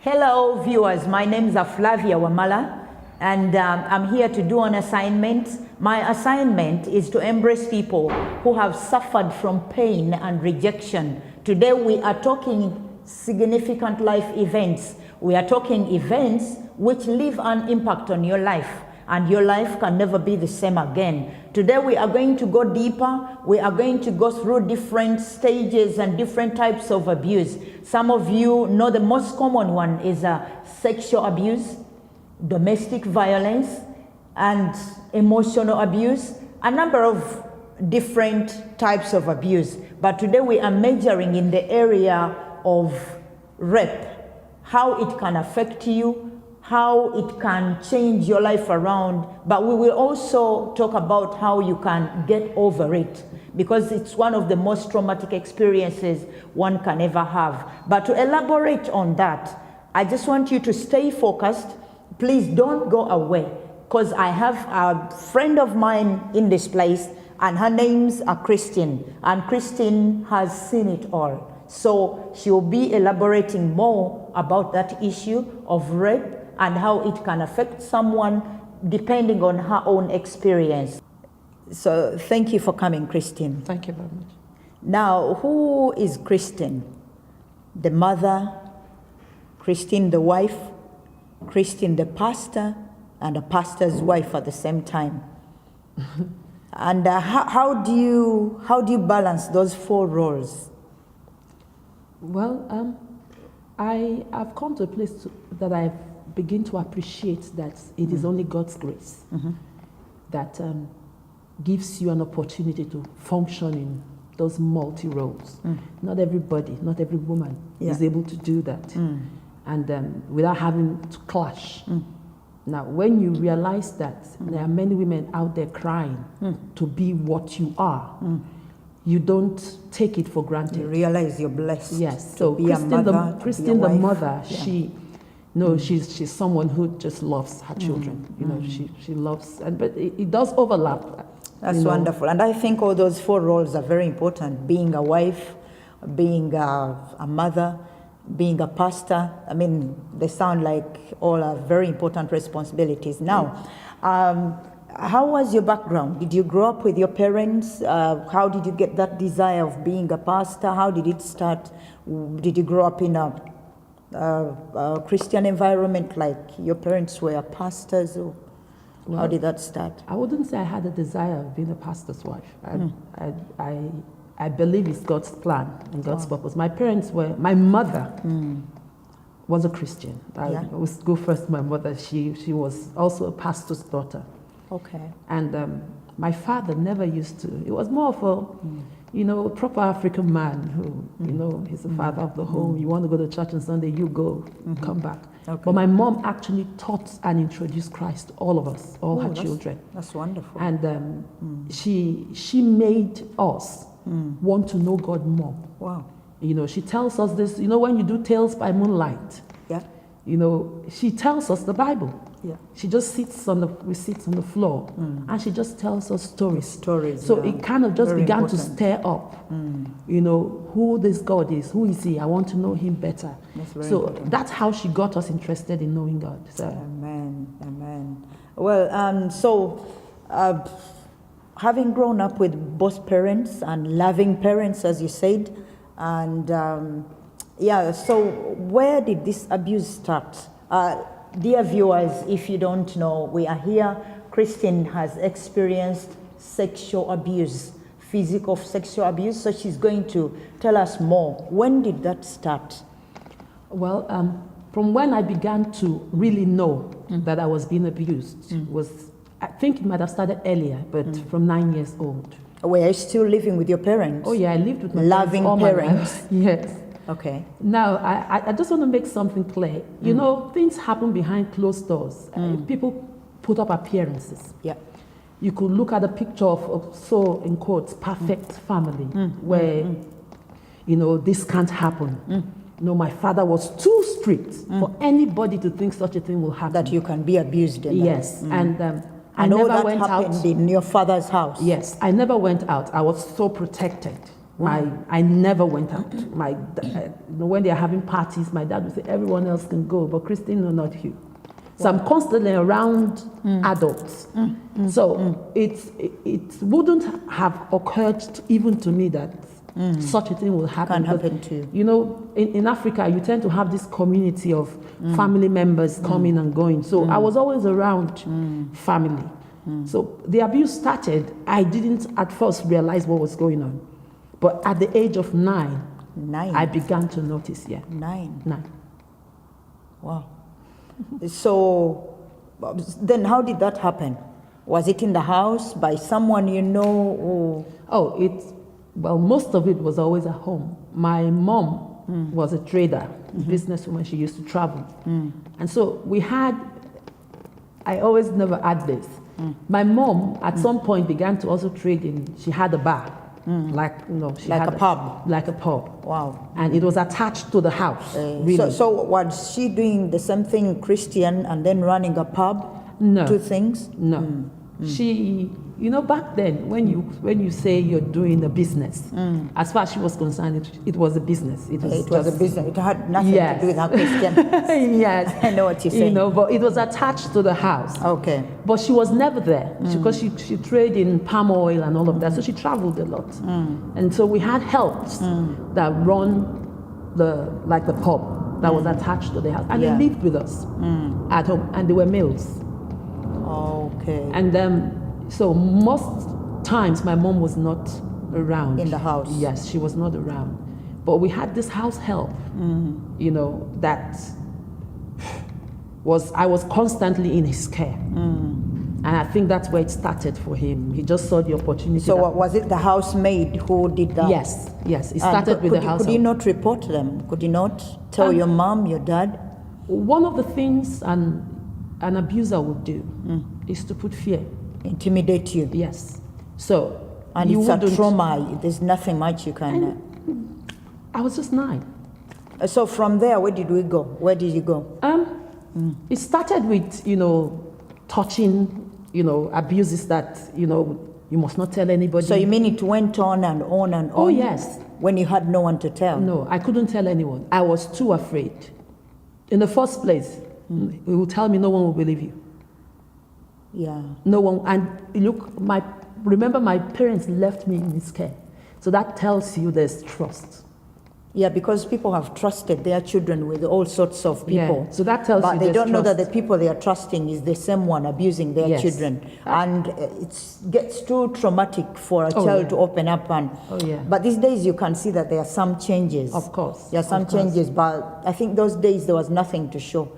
Hello viewers, my name is Flavia Wamala and I'm here to do an assignment. My assignment is to embrace people who have suffered from pain and rejection. Today we are talking significant life events. We are talking events which leave an impact on your life, and your life can never be the same again. Today we are going to go deeper. We are going to go through different stages and different types of abuse. Some of you know the most common one is sexual abuse, domestic violence, and emotional abuse. A number of different types of abuse. But today we are majoring in the area of rape, how it can affect you, how it can change your life around, but we will also talk about how you can get over it, because it's one of the most traumatic experiences one can ever have. But to elaborate on that, I just want you to stay focused. Please don't go away, because I have a friend of mine in this place, and her name's Christine, and Christine has seen it all. So she'll be elaborating more about that issue of rape and how it can affect someone depending on her own experience. So thank you for coming, Christine. Thank you very much. Now, who is Christine? The mother, Christine the wife, Christine the pastor, and the pastor's wife at the same time. And how do you balance those four roles? Well, I've come to a place that I've begin to appreciate that it is only God's grace that gives you an opportunity to function in those multi-roles. Not everybody, not every woman is able to do that, and without having to clash. Now, when you realize that there are many women out there crying to be what you are, you don't take it for granted. You realize you're blessed. Yes. So Christine the mother, she's someone who just loves her children. You know, she loves, but it does overlap. That's wonderful. And I think all those four roles are very important: being a wife, being a mother, being a pastor. I mean, they sound like all are very important responsibilities. Now, how was your background? Did you grow up with your parents? How did you get that desire of being a pastor? How did it start? Did you grow up in a Christian environment, like your parents were pastors? Or how did that start? I wouldn't say I had a desire of being a pastor's wife. I believe it's God's plan and God's purpose. My mother was a Christian. I will go first. My mother, she was also a pastor's daughter. Okay. And my father never used to. It was more of a, proper African man who, he's the father of the home. You want to go to church on Sunday, you go, come back. Okay. But my mom actually taught and introduced Christ to all of us, all her children. That's wonderful. And she made us want to know God more. Wow. She tells us this, when you do Tales by Moonlight, she tells us the Bible. Yeah. She just sits on the floor and she just tells us stories. So it kind of just began to stir up, who this God is, who is he? I want to know him better. That's how she got us interested in knowing God. So. Amen. Well, having grown up with both parents and loving parents, as you said, and so where did this abuse start? Dear viewers, if you don't know, we are here. Christine has experienced sexual abuse, physical sexual abuse, so she's going to tell us more. When did that start? Well, from when I began to really know that I was being abused I think it might have started earlier, but from 9 years old. Were you still living with your parents? Oh yeah, I lived with my loving parents. Yes. Okay. Now, I just want to make something clear. Things happen behind closed doors. People put up appearances. Yeah. You could look at a picture of so, in quotes, perfect family, where, this can't happen. My father was too strict for anybody to think such a thing will happen. That you can be abused in Yes. that. I never went out. Happened in your father's house? Yes. I never went out. I was so protected. I never went out. When they are having parties, my dad would say, everyone else can go, but Christine, no, not you. So I'm constantly around adults. So it wouldn't have occurred even to me that such a thing will happen. Can happen to you. You know, in Africa, you tend to have this community of family members coming and going. So I was always around family. So the abuse started. I didn't at first realize what was going on. But at the age of 9, I began to notice, 9. Wow. So then how did that happen? Was it in the house, by someone you know? Or? Well, most of it was always at home. My mom was a trader, businesswoman. She used to travel. And so I always never had this. My mom at some point began to also trade she had a bar. Like a pub. Like a pub. Wow. And it was attached to the house. Really. So was she doing the same thing, Christian, and then running a pub? No. Two things? No. She, back then, when you say you're doing a business, as far as she was concerned, it was a business. It was a business. It had nothing to do with her Christian. Yes. I know what you're saying. But it was attached to the house. Okay. But she was never there because she traded in palm oil and all of that. So she traveled a lot. And so we had helps that run the pub that was attached to the house. And they lived with us at home. And they were males. Okay. And so most times my mom was not around. In the house? Yes, she was not around. But we had this house help, that I was constantly in his care. And I think that's where it started for him. He just saw the opportunity. So was it the housemaid who did that? Yes. It started with the house help. Could you not report them? Could you not tell your mom, your dad? One of the things an abuser would do is to put fear. Intimidate you. Yes. So. And it's a trauma. There's nothing much you can. I was just 9. So from there, where did we go? Where did you go? It started with, touching, abuses that, you must not tell anybody. So you mean it went on and on and on? Oh, yes. When you had no one to tell? No, I couldn't tell anyone. I was too afraid. In the first place, he will tell me no one will believe you. Yeah. No one. And look, remember my parents left me in his care. So that tells you there's trust. Yeah, because people have trusted their children with all sorts of people. Yeah. So that tells you But they don't know trust. that the people they are trusting is the same one abusing their children. And it gets too traumatic for a child to open up. But these days you can see that there are some changes. Of course. There are some changes, but I think those days there was nothing to show.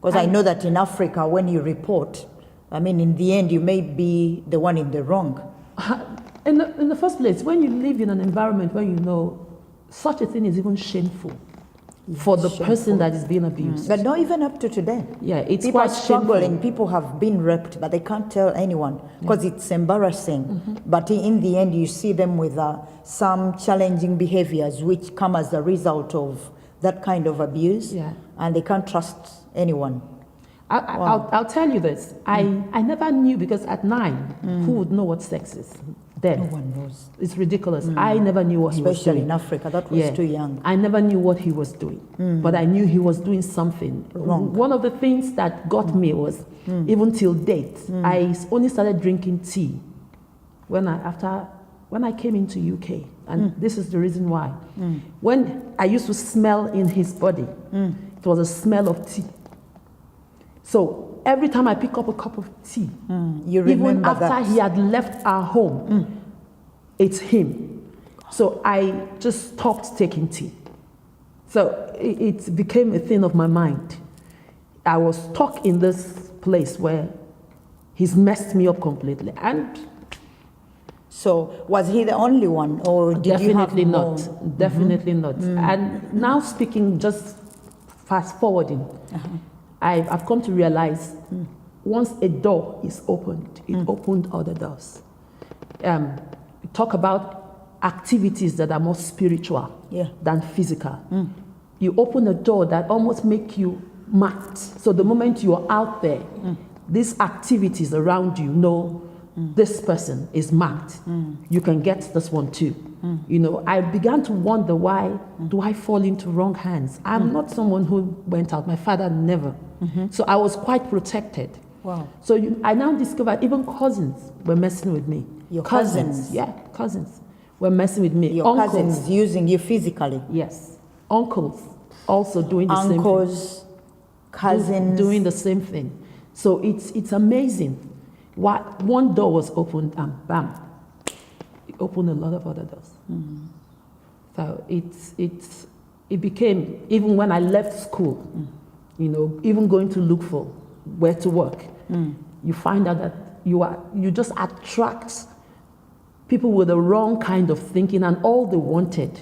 Because I know that in Africa, when you report, in the end, you may be the one in the wrong. In the first place, when you live in an environment where such a thing is even shameful for the person that is being abused. But not even up to today. Yeah, it's people quite are struggling. shameful. People have been raped, but they can't tell anyone because it's embarrassing. But in the end, you see them with some challenging behaviors which come as a result of that kind of abuse, and they can't trust anyone. I'll tell you this. I never knew, because at 9, who would know what sex is? Then. No one knows. It's ridiculous. I never knew what he was doing. Especially in Africa, that was too young. I never knew what he was doing, but I knew he was doing something wrong. One of the things that got me was, even till date, I only started drinking tea when I came into UK, and this is the reason why. When I used to smell in his body, it was a smell of tea. So every time I pick up a cup of tea, even after he had left our home, it's him. So I just stopped taking tea. So it became a thing of my mind. I was stuck in this place where he's messed me up completely. And so was he the only one, or did you have more? Definitely not. And now speaking, just fast forwarding, I've come to realize once a door is opened, it opened other doors. Talk about activities that are more spiritual than physical. You open a door that almost make you marked. So the moment you are out there, these activities around you know this person is marked. You can get this one too. You know, I began to wonder, why do I fall into wrong hands? I'm not someone who went out. My father never. So I was quite protected. Wow. So I now discovered even cousins were messing with me. Your cousins? Yeah, cousins were messing with me. Your Uncles, cousins using you physically? yes. Uncles also doing the same thing. Uncles, cousins? Doing the same thing. So it's amazing. One door was opened and bam, it opened a lot of other doors. So it became, even when I left school, you know, even going to look for where to work, you find out that you just attract people with the wrong kind of thinking, and all they wanted,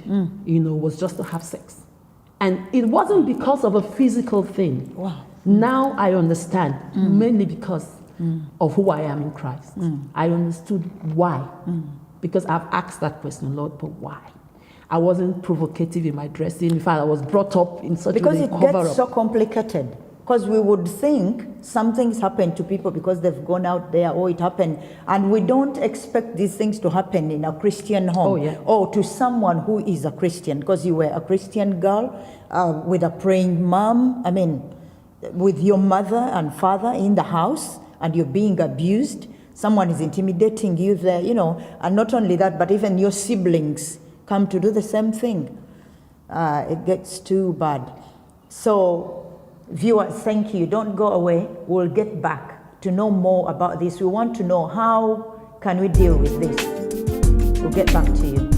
you know, was just to have sex. And it wasn't because of a physical thing. Wow. Now I understand, mainly because of who I am in Christ. I understood why. Because I've asked that question, Lord, but why? I wasn't provocative in my dressing. In fact, I was brought up in such a way to cover up. Because it gets so complicated. Because we would think something's happened to people because they've gone out there, or it happened. And we don't expect these things to happen in a Christian home, or to someone who is a Christian. Because you were a Christian girl with a praying mom, I mean, with your mother and father in the house, and you're being abused. Someone is intimidating you there, you know. And not only that, but even your siblings come to do the same thing. It gets too bad. So, viewers, thank you. Don't go away. We'll get back to know more about this. We want to know, how can we deal with this? We'll get back to you.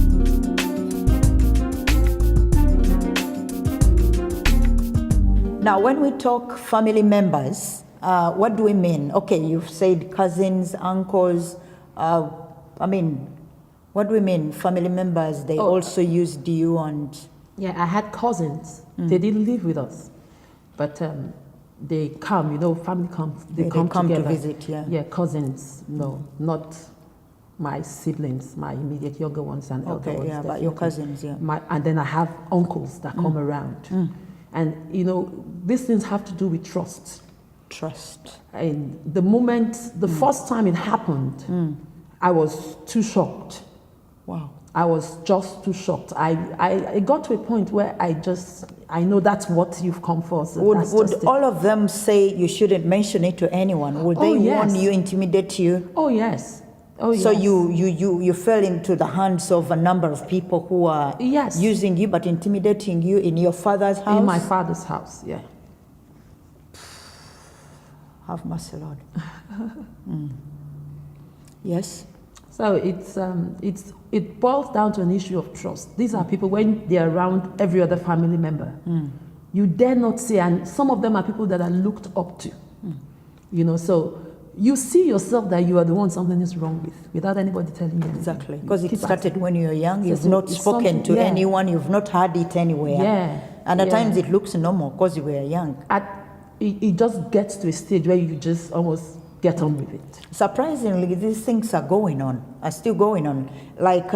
Now, when we talk family members, what do we mean? Okay, you've said cousins, uncles. I mean, what do we mean? Family members, they also used you and... Yeah, I had cousins. They didn't live with us. But they come, you know, family comes, they come together. To visit, yeah. Yeah, cousins, no, not my siblings, my immediate younger ones and elder ones. Okay, yeah, but your cousins, yeah. And then I have uncles that come around. And, you know, these things have to do with trust. Trust. And the moment, the first time it happened, I was too shocked. Wow. I was just too shocked. I got to a point where I know that's what you've come for. So would all of them say you shouldn't mention it to anyone? Would they warn you, intimidate you? Oh, yes. Oh, so yes. you fell into the hands of a number of people who are using you but intimidating you in your father's house? In my father's house, yeah. Have mercy, Lord. Yes? So it boils down to an issue of trust. These are people, when they're around every other family member, you dare not say, and some of them are people that are looked up to. You know, so you see yourself that you are the one something is wrong with, without anybody telling you anything. Exactly, because it started when you were young. You've not spoken to anyone, you've not heard it anywhere. Yeah. And at times it looks normal because you were young. It just gets to a stage where you just almost get on with it. Surprisingly, these things are still going on. Like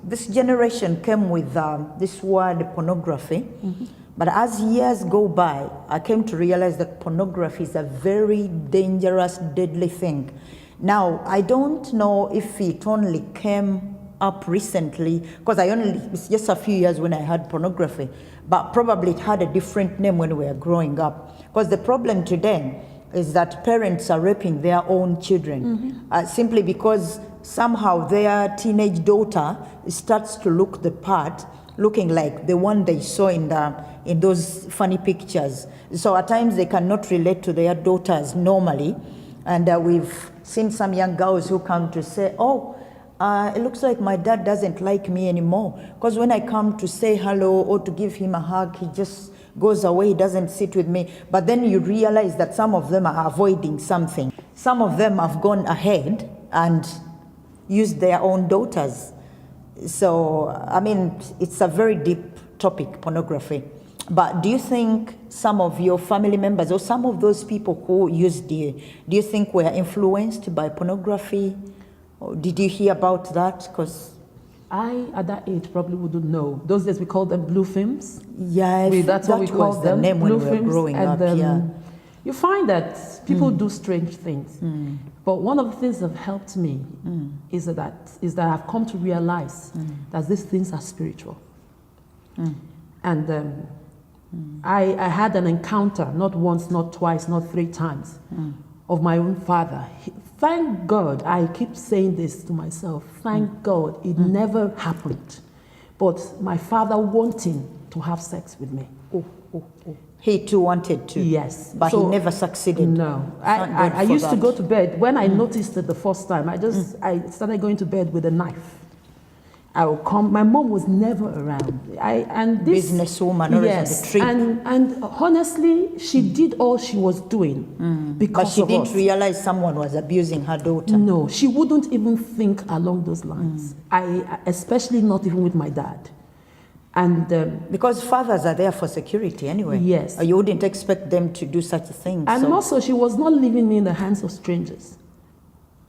this generation came with this word pornography. But as years go by, I came to realize that pornography is a very dangerous, deadly thing. Now, I don't know if it only came up recently, because it's just a few years when I had pornography, but probably it had a different name when we were growing up. Because the problem today is that parents are raping their own children, simply because somehow their teenage daughter starts to look the part, looking like the one they saw in those funny pictures. So at times they cannot relate to their daughters normally. And we've seen some young girls who come to say, it looks like my dad doesn't like me anymore. Because when I come to say hello or to give him a hug, he just goes away, he doesn't sit with me. But then you realize that some of them are avoiding something. Some of them have gone ahead and used their own daughters. So, I mean, it's a very deep topic, pornography. But do you think some of your family members or some of those people who used you, do you think were influenced by pornography? Or did you hear about that? Because I, at that age, probably wouldn't know. Those days we called them blue films. Yeah, that's what we called them. The name blue when we were growing up. you find that people do strange things. But one of the things that have helped me is that I've come to realize that these things are spiritual. And I had an encounter, not once, not twice, not 3 times, of my own father. Thank God, I keep saying this to myself, thank God it never happened. But my father wanting to have sex with me. He too wanted to. Yes. But he never succeeded. No. I used to go to bed. When I noticed it the first time, I started going to bed with a knife. I would come. My mom was never around. Businesswoman, always on the trip. And honestly, she did all she was doing because But she of didn't us. realize someone was abusing her daughter. No, she wouldn't even think along those lines. Especially not even with my dad. And because fathers are there for security anyway. Yes. You wouldn't expect them to do such a thing. And so. also, she was not leaving me in the hands of strangers.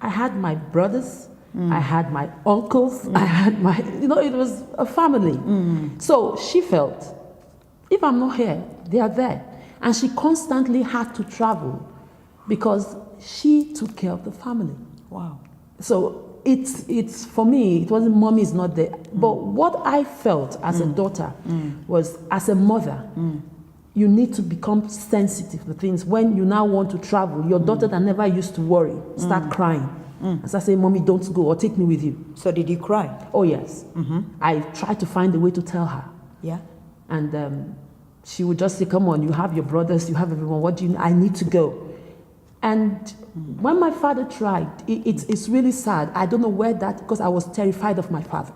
I had my brothers, I had my uncles, I had my, it was a family. So she felt, if I'm not here, they are there. And she constantly had to travel because she took care of the family. Wow. So it's for me, it wasn't mommy's not there. But what I felt as a daughter was, as a mother, you need to become sensitive to things. When you now want to travel, your daughter that never used to worry, start crying. As I say, mommy, don't go, or take me with you. So did you cry? Oh, yes. I tried to find a way to tell her. Yeah. And she would just say, come on, you have your brothers, you have everyone, what do you need? I need to go. And when my father tried, it's really sad. I don't know where that, because I was terrified of my father.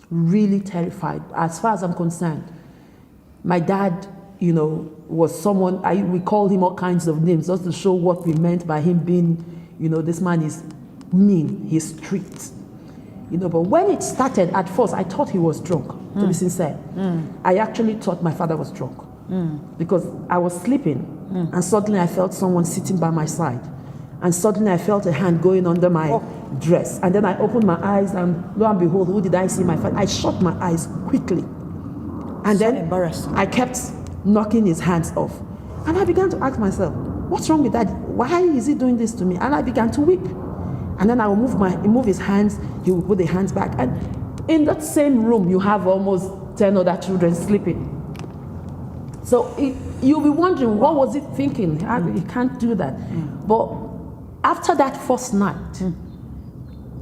Really terrified, as far as I'm concerned. My dad, was someone, we called him all kinds of names just to show what we meant by him being, this man is mean, he's strict. But when it started, at first, I thought he was drunk, to be sincere. I actually thought my father was drunk. Because I was sleeping, and suddenly I felt someone sitting by my side. And suddenly I felt a hand going under my dress. And then I opened my eyes, and lo and behold, who did I see? My father. I shut my eyes quickly. And then embarrassing. I kept knocking his hands off. And I began to ask myself, what's wrong with that? Why is he doing this to me? And I began to weep. And then I would move his hands, he would put the hands back. And in that same room, you have almost 10 other children sleeping. So you'll be wondering, what was it thinking? You can't do that. But after that first night,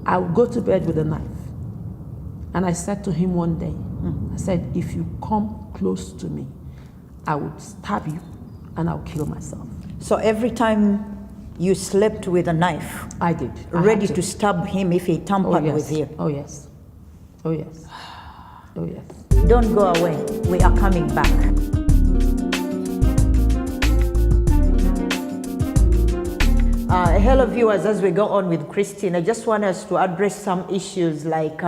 I would go to bed with a knife. And I said to him one day, I said, if you come close to me, I would stab you and I'll kill myself. So every time you slept with a knife? I did. Ready to stab him if he tampered with you? Oh, yes. Oh, yes. Oh, yes. Don't go away. We are coming back. Hello viewers, as we go on with Christine, I just want us to address some issues like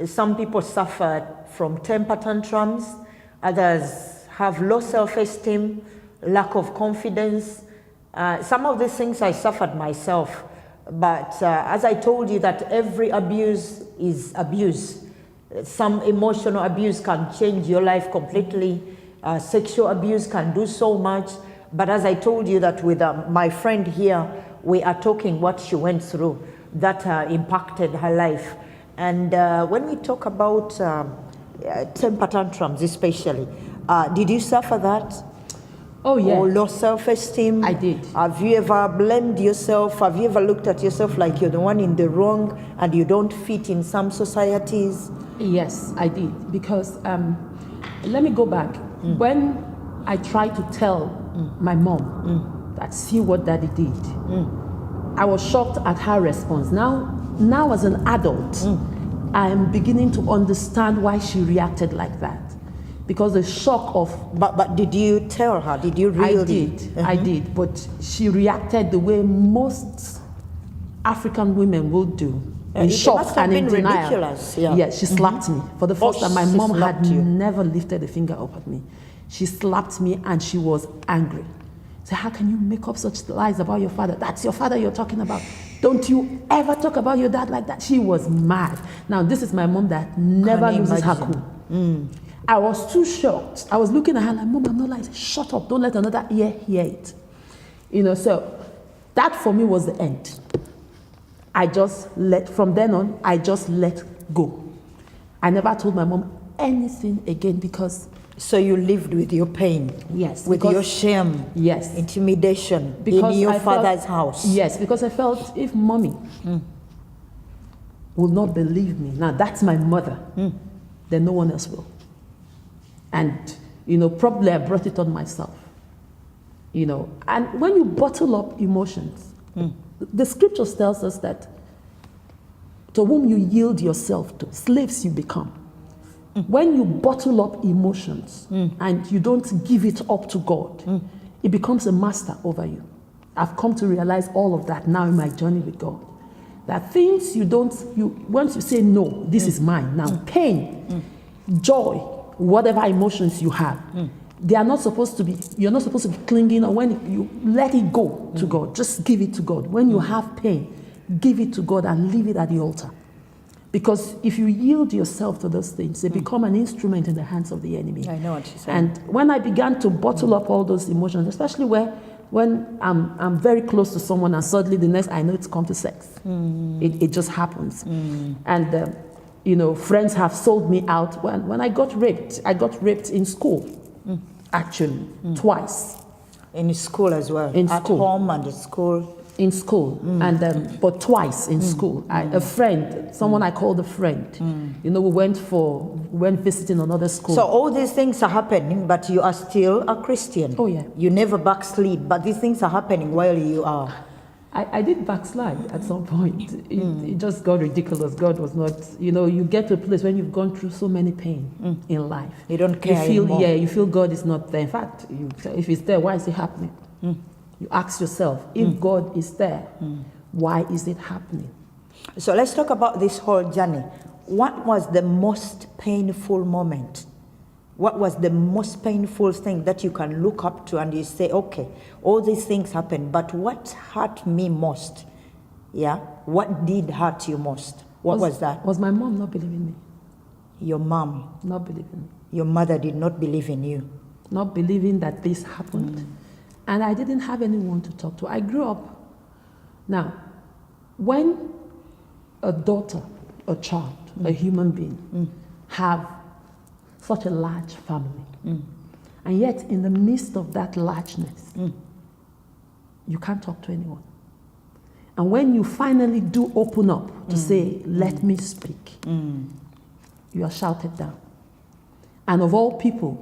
some people suffer from temper tantrums, others have low self-esteem, lack of confidence. Some of these things I suffered myself, but as I told you that every abuse is abuse. Some emotional abuse can change your life completely. Sexual abuse can do so much. But as I told you that with my friend here, we are talking what she went through that impacted her life. And when we talk about temper tantrums especially, did you suffer that? Oh, yeah. Or low self-esteem? I did. Have you ever blamed yourself? Have you ever looked at yourself like you're the one in the wrong and you don't fit in some societies? Yes, I did. Because let me go back. When I tried to tell my mom that see what daddy did, I was shocked at her response. Now as an adult, I am beginning to understand why she reacted like that. Because the shock of... But did you tell her? Did you really? I did. But she reacted the way most African women will do. In shock and in denial. Ridiculous. Yeah. Yes, she slapped me. For the first time, my mom had you. never lifted a finger up at me. She slapped me and she was angry. So how can you make up such lies about your father? That's your father you're talking about. Don't you ever talk about your dad like that? She was mad. Now, this is my mom that never loses her cool. I was too shocked. I was looking at her like, Mom, I'm not lying. Shut up. Don't let another ear hear it. So that for me was the end. From then on, I just let go. I never told my mom anything again because... So you lived with your pain? Yes. With your shame? Yes. Intimidation in your father's house? Yes, because I felt if mommy will not believe me, now that's my mother, then no one else will. And, probably I brought it on myself. And when you bottle up emotions, the scriptures tells us that to whom you yield yourself to, slaves you become. When you bottle up emotions and you don't give it up to God, it becomes a master over you. I've come to realize all of that now in my journey with God. That things once you say no, this is mine. Now pain, joy, whatever emotions you have, you're not supposed to be clinging, or when you let it go to God, just give it to God. When you have pain, give it to God and leave it at the altar. Because if you yield yourself to those things, they become an instrument in the hands of the enemy. I know what you're saying. And when I began to bottle up all those emotions, especially when I'm very close to someone and suddenly the next I know it's come to sex. It just happens. And friends have sold me out. When I got raped in school. Actually, twice. In school as well? At home and at school? In school, but twice in school. Someone I called a friend, we went visiting another school. So all these things are happening, but you are still a Christian? Oh yeah. You never backslid, but these things are happening while you are... I did backslide at some point. It just got ridiculous. God was not, you get to a place when you've gone through so many pain in life. You don't care anymore. You feel God is not there. In fact, if it's there, why is it happening? You ask yourself, if God is there, why is it happening? So let's talk about this whole journey. What was the most painful moment? What was the most painful thing that you can look up to and you say, okay, all these things happened, but what hurt me most? Yeah? What did hurt you most? What was that? Was my mom not believing me. Your mom? Not believing me. Your mother did not believe in you? Not believing that this happened. And I didn't have anyone to talk to. I grew up. Now, when a daughter, a child, a human being, have such a large family, and yet in the midst of that largeness, you can't talk to anyone. And when you finally do open up to say, let me speak, you are shouted down. And of all people,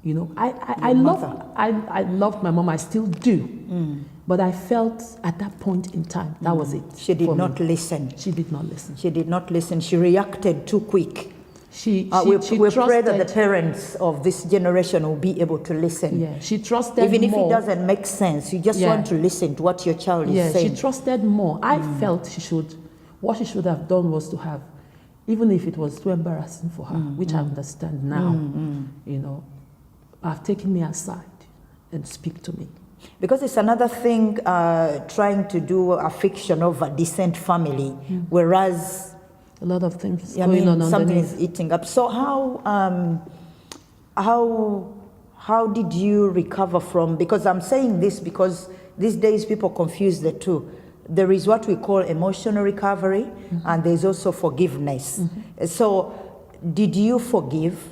I loved my mom, I still do. But I felt at that point in time, that was it. She did not listen. She did not listen. She did not listen. She reacted too quick. We pray that the parents of this generation will be able to listen. Yeah, she trusted even more. If it doesn't make sense, you just want to listen to what your child is saying. She trusted more. I felt what she should have done was to have, even if it was too embarrassing for her, which I understand now, have taken me aside and speak to me. Because it's another thing trying to do a fiction of a decent family, whereas a lot of things going on something underneath. is eating up. So how did you recover from? Because I'm saying this because these days people confuse the two. There is what we call emotional recovery, and there's also forgiveness. So did you forgive?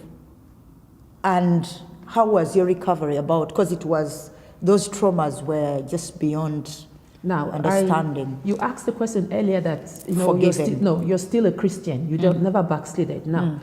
And how was your recovery about? Because those traumas were just beyond understanding. You asked the question earlier that you're still a Christian. You don't never backslided. Now,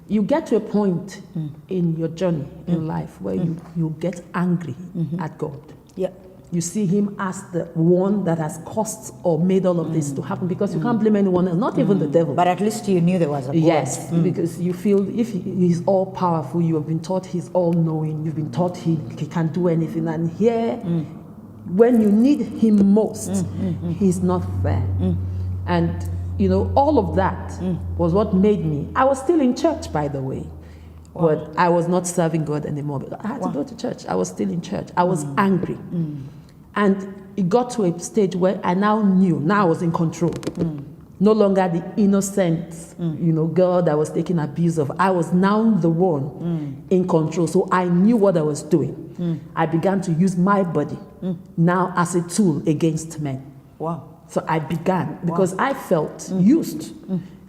you get to a point in your journey in life where you get angry at God. Yeah. You see him as the one that has caused or made all of this to happen, because you can't blame anyone else, not even the devil. But at least you knew there was a God. Yes, because you feel if he's all powerful, you have been taught he's all knowing, you've been taught he can do anything, and here, when you need him most, he's not there. And all of that was what made me. I was still in church, by the way. Wow. But I was not serving God anymore. But I had to go to church. I was still in church. I was angry. And it got to a stage where I now knew. Now I was in control. No longer the innocent, girl that was taking abuse of. I was now the one in control. So I knew what I was doing. I began to use my body now as a tool against men. Wow. So I began because I felt used.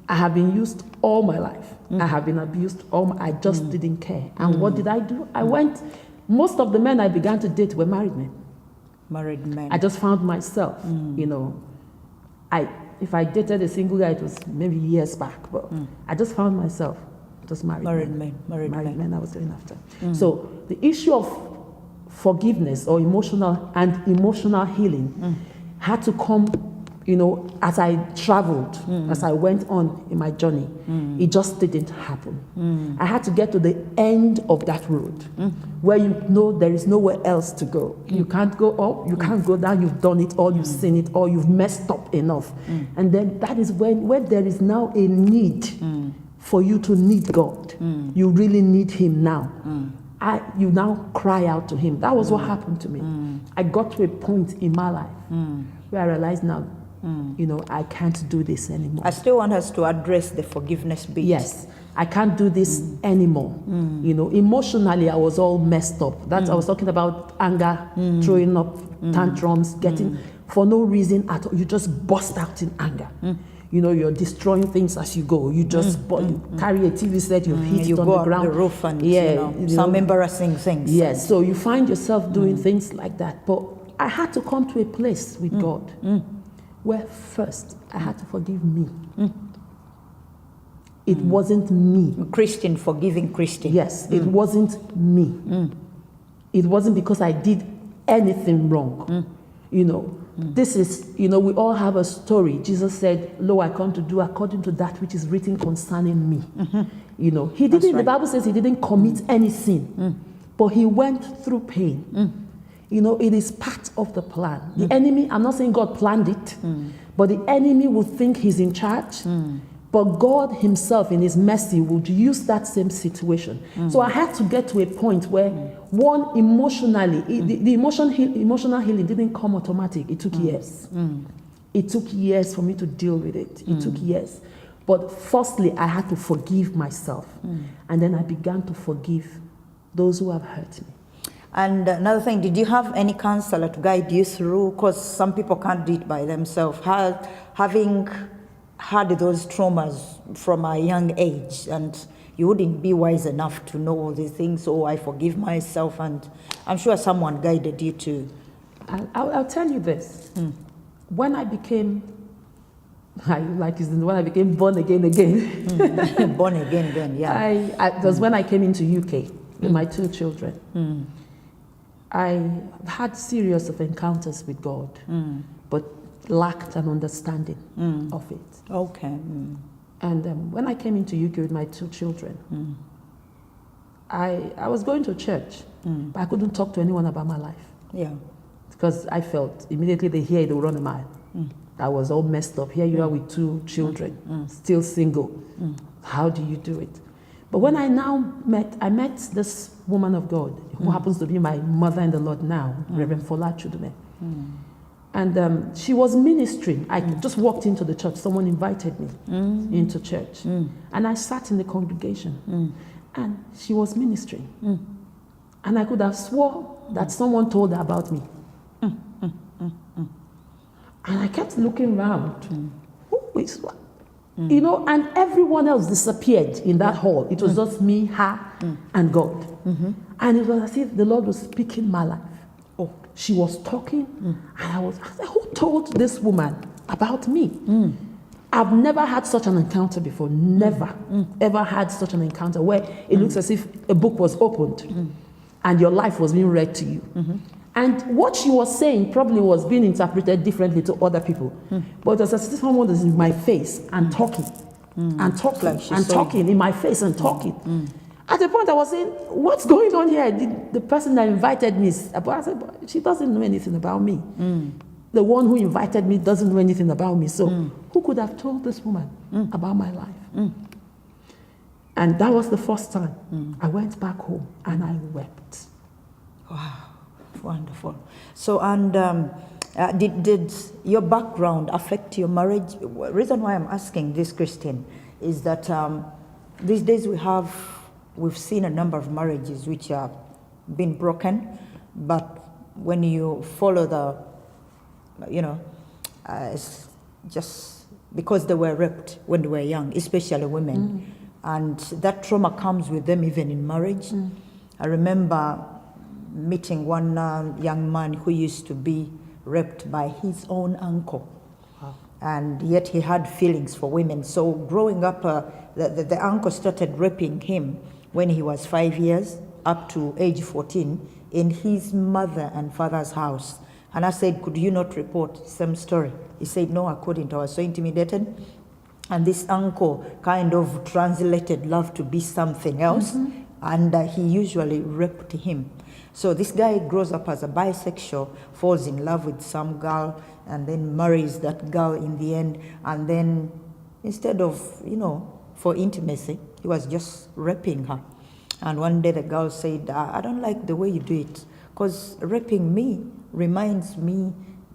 I have been used all my life. I have been abused I just didn't care. And what did I do? I went, most of the men I began to date were married men. Married men. I just found myself, if I dated a single guy, it was maybe years back, but I just found myself just married men I was going after. So the issue of forgiveness or emotional healing had to come, as I traveled, as I went on in my journey. It just didn't happen. I had to get to the end of that road where there is nowhere else to go. You can't go up, you can't go down, you've done it all, you've seen it all, you've messed up enough. And then that is when there is now a need for you to need God. You really need him now. You now cry out to him. That was what happened to me. I got to a point in my life where I realized now, I can't do this anymore. I still want us to address the forgiveness bit. Yes, I can't do this anymore. Emotionally, I was all messed up. I was talking about anger, throwing up tantrums, getting for no reason at all. You just burst out in anger. You're destroying things as you go. You just you carry a TV set, you hit it on the ground. You go up the roof and some embarrassing things. Yes, so you find yourself doing things like that. But I had to come to a place with God where first I had to forgive me. It wasn't me. Christian forgiving Christian. Yes, it wasn't me. It wasn't because I did anything wrong. This is, we all have a story. Jesus said, "Lo, I come to do according to that which is written concerning me." He didn't, the Bible says he didn't commit any sin, but he went through pain. It is part of the plan. The enemy, I'm not saying God planned it, but the enemy will think he's in charge. But God himself, in his mercy, would use that same situation. So I had to get to a point where, one, emotionally, the emotional healing didn't come automatic. It took years. It took years for me to deal with it. It took years. But firstly, I had to forgive myself. And then I began to forgive those who have hurt me. And another thing, did you have any counselor to guide you through? Because some people can't do it by themselves. Having had those traumas from a young age, and you wouldn't be wise enough to know all these things. So I forgive myself, and I'm sure someone guided you too. I'll tell you this. When I became, when I became born again. Born again, yeah. It was when I came into UK with my 2 children. I had series of encounters with God, but lacked an understanding of it. Okay. And when I came into UK with my 2 children, I was going to church, but I couldn't talk to anyone about my life. Yeah. Because I felt immediately they hear it, they'll run a mile. I was all messed up. Here you are with 2 children, still single. How do you do it? But when I met this woman of God, who happens to be my mother in the Lord now, Reverend Fola Chudume. And she was ministering. I just walked into the church. Someone invited me into church. And I sat in the congregation. And she was ministering. And I could have swore that someone told her about me. And I kept looking around. Who is what? And everyone else disappeared in that hall. It was just me, her, and God. And it was as if the Lord was speaking my life. She was talking, and I said, who told this woman about me? I've never had such an encounter before. Never, ever had such an encounter where it looks as if a book was opened and your life was being read to you. And what she was saying probably was being interpreted differently to other people. But as if someone was in my face and talking, and talking, like and talking in my face and talking. At the point I was saying, what's going on here? The person that invited me, I said, but she doesn't know anything about me. The one who invited me doesn't know anything about me. So who could have told this woman about my life? And that was the first time. I went back home and I wept. Wow, wonderful. So, and Did your background affect your marriage? Reason why I'm asking this, Christine, is that these days we've seen a number of marriages which have been broken, but when you follow it's just because they were raped when they were young, especially women, and that trauma comes with them even in marriage. I remember meeting one young man who used to be raped by his own uncle. Wow. And yet he had feelings for women. So growing up, the uncle started raping him when he was 5 years up to age 14 in his mother and father's house. And I said, could you not report? Same story. He said, no, I couldn't. I was so intimidated. And this uncle kind of translated love to be something else. And he usually raped him. So this guy grows up as a bisexual, falls in love with some girl, and then marries that girl in the end. And then instead of, for intimacy, he was just raping her. And one day the girl said, I don't like the way you do it, because raping me reminds me,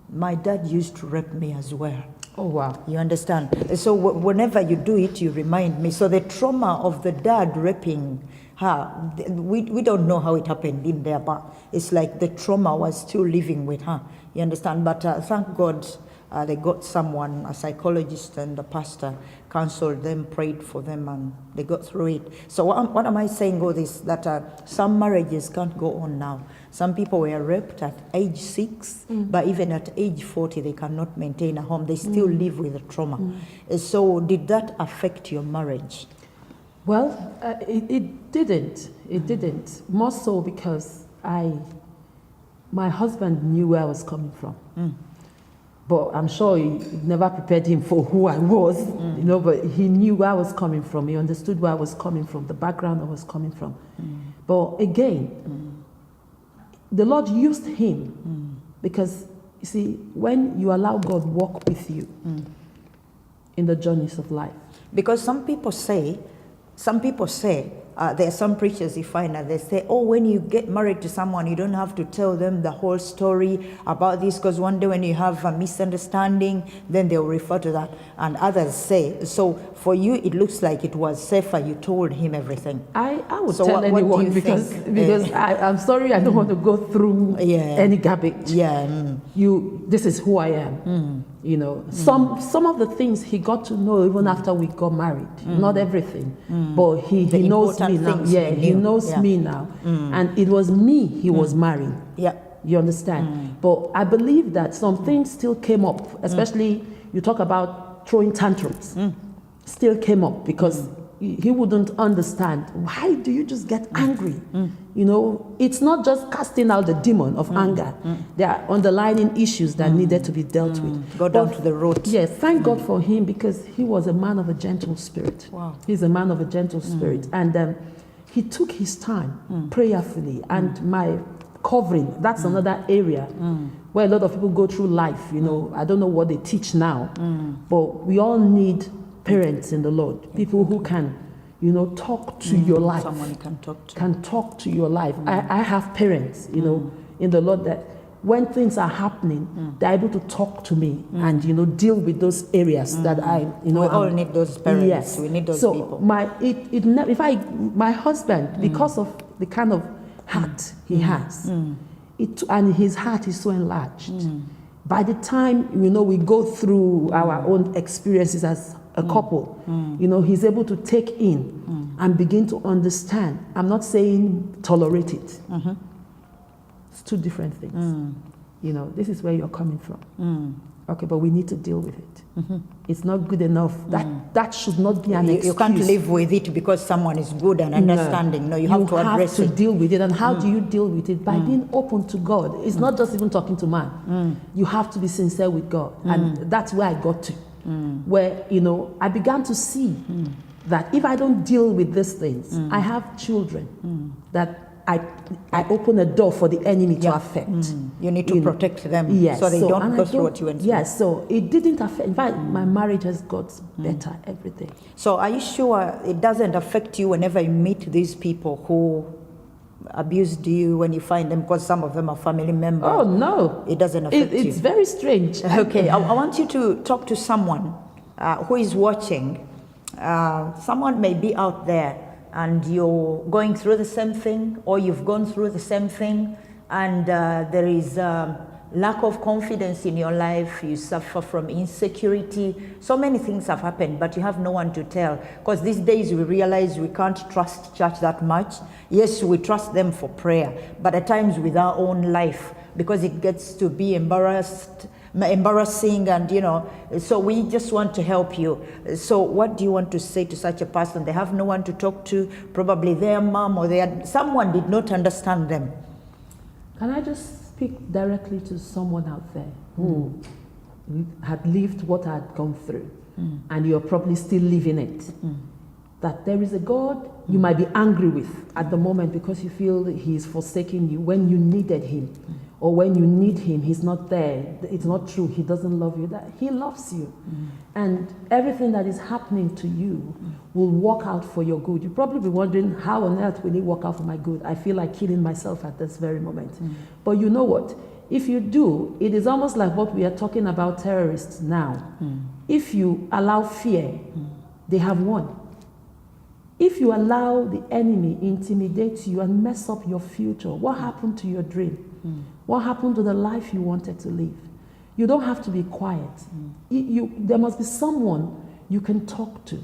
my dad used to rape me as well. Oh, wow. You understand? So whenever you do it, you remind me. So the trauma of the dad raping her, we don't know how it happened in there, but it's like the trauma was still living with her. You understand? But thank God they got someone, a psychologist and a pastor, counseled them, prayed for them, and they got through it. So what am I saying all this? That some marriages can't go on now. Some people were raped at age 6, but even at age 40, they cannot maintain a home. They still live with the trauma. So did that affect your marriage? Well, it didn't. It didn't. More so because my husband knew where I was coming from. But I'm sure it never prepared him for who I was, but he knew where I was coming from. He understood where I was coming from, the background I was coming from. But again, the Lord used him because, you see, when you allow God walk with you in the journeys of life. Because some people say, there are some preachers you find that they say, oh, when you get married to someone, you don't have to tell them the whole story about this, because one day when you have a misunderstanding, then they'll refer to that. And others say, so for you, it looks like it was safer. You told him everything. I would tell anyone because I'm sorry, I don't want to go through any garbage. This is who I am. Some of the things he got to know even after we got married. Not everything, but he knows me now. Yeah, he knows me now, and it was me he was marrying. Yeah, you understand. But I believe that some things still came up, especially you talk about throwing tantrums. Still came up because he wouldn't understand. Why do you just get angry? It's not just casting out the demon of anger. There are underlying issues that needed to be dealt with. Go down to the root. Yes, thank God for him because he was a man of a gentle spirit. Wow. He's a man of a gentle spirit. And he took his time prayerfully. And my covering, that's another area where a lot of people go through life. I don't know what they teach now, but we all need parents in the Lord, people who can, talk to your life. Someone you can talk to. Can talk to your life. I have parents, in the Lord that when things are happening, they're able to talk to me and, deal with those areas that we all need those parents. Yes. We need those people. My husband, because of the kind of heart he has, and his heart is so enlarged. By the time, we go through our own experiences as a couple, he's able to take in and begin to understand. I'm not saying tolerate it. It's two different things. This is where you're coming from. Okay, but we need to deal with it. It's not good enough. That should not be an excuse. You can't live with it because someone is good and understanding. No, you have to address it. You have to deal with it. And how do you deal with it? By being open to God. It's not just even talking to man. You have to be sincere with God. And that's where I got to. Where, I began to see that if I don't deal with these things, I have children that I open a door for the enemy to affect. You need to protect them so they don't go through what you went through. Yes, so it didn't affect. In fact, my marriage has got better every day. So are you sure it doesn't affect you whenever you meet these people who abused you when you find them? Because some of them are family members. Oh, no. It doesn't affect you. It's very strange. Okay, I want you to talk to someone who is watching. Someone may be out there and you're going through the same thing, or you've gone through the same thing, and there is lack of confidence in your life. You suffer from insecurity. So many things have happened, but you have no one to tell. Because these days we realize we can't trust church that much. Yes, we trust them for prayer, but at times with our own life, because it gets to be embarrassing, and so we just want to help you. So what do you want to say to such a person? They have no one to talk to, probably their mom or someone did not understand them. Can I just speak directly to someone out there who had lived what I had gone through, and you're probably still living it? That there is a God you might be angry with at the moment because you feel that He's forsaken you when you needed Him, or when you need Him, He's not there. It's not true. He doesn't love you. That He loves you, and everything that is happening to you will work out for your good. You'll probably be wondering, how on earth will it work out for my good? I feel like killing myself at this very moment. But you know what? If you do, it is almost like what we are talking about terrorists now. If you allow fear, they have won. If you allow the enemy intimidate you and mess up your future, what happened to your dream? What happened to the life you wanted to live? You don't have to be quiet. There must be someone you can talk to.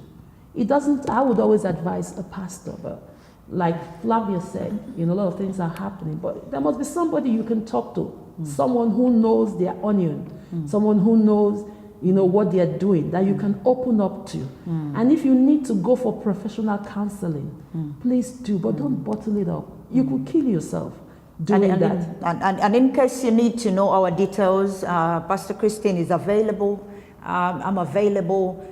I would always advise a pastor, but like Flavia said, a lot of things are happening, but there must be somebody you can talk to, someone who knows their onion, someone who knows what they are doing, that you can open up to. And if you need to go for professional counseling, please do, but don't bottle it up. You could kill yourself doing that. And in case you need to know our details, Pastor Christine is available. I'm available.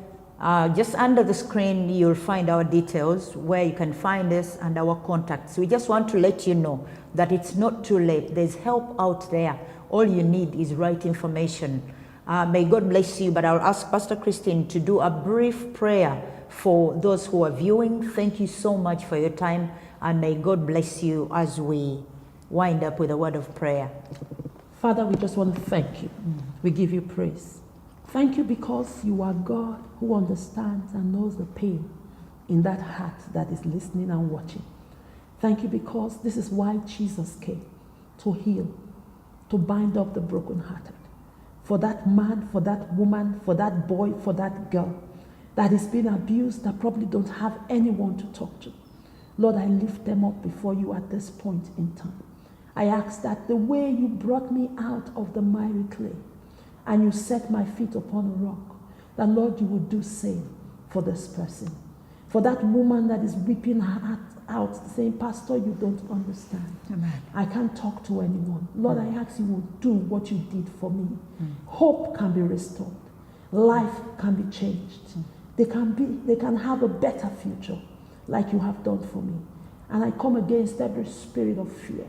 Just under the screen, you'll find our details, where you can find us and our contacts. We just want to let you know that it's not too late. There's help out there. All you need is right information. May God bless you, but I'll ask Pastor Christine to do a brief prayer for those who are viewing. Thank you so much for your time, and may God bless you as we wind up with a word of prayer. Father, we just want to thank you. We give you praise. Thank you because you are God who understands and knows the pain in that heart that is listening and watching. Thank you because this is why Jesus came, to heal, to bind up the brokenhearted. For that man, for that woman, for that boy, for that girl that is being abused, that probably don't have anyone to talk to. Lord, I lift them up before you at this point in time. I ask that the way you brought me out of the miry clay and you set my feet upon a rock, that Lord, you would do same for this person. For that woman that is weeping her heart out, saying, Pastor, you don't understand. Amen. I can't talk to anyone. Lord, I ask you will do what you did for me. Hope can be restored. Life can be changed. They can have a better future like you have done for me. And I come against every spirit of fear.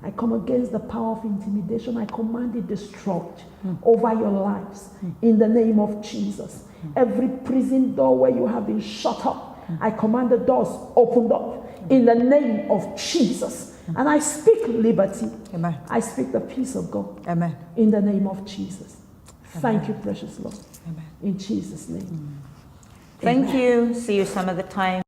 I come against the power of intimidation. I command it destroyed over your lives in the name of Jesus. Every prison door where you have been shut up, I command the doors opened up in the name of Jesus. And I speak liberty. Amen. I speak the peace of God. Amen. In the name of Jesus. Thank you, precious Lord. Amen. In Jesus' name. Thank Amen. you. See you some other time.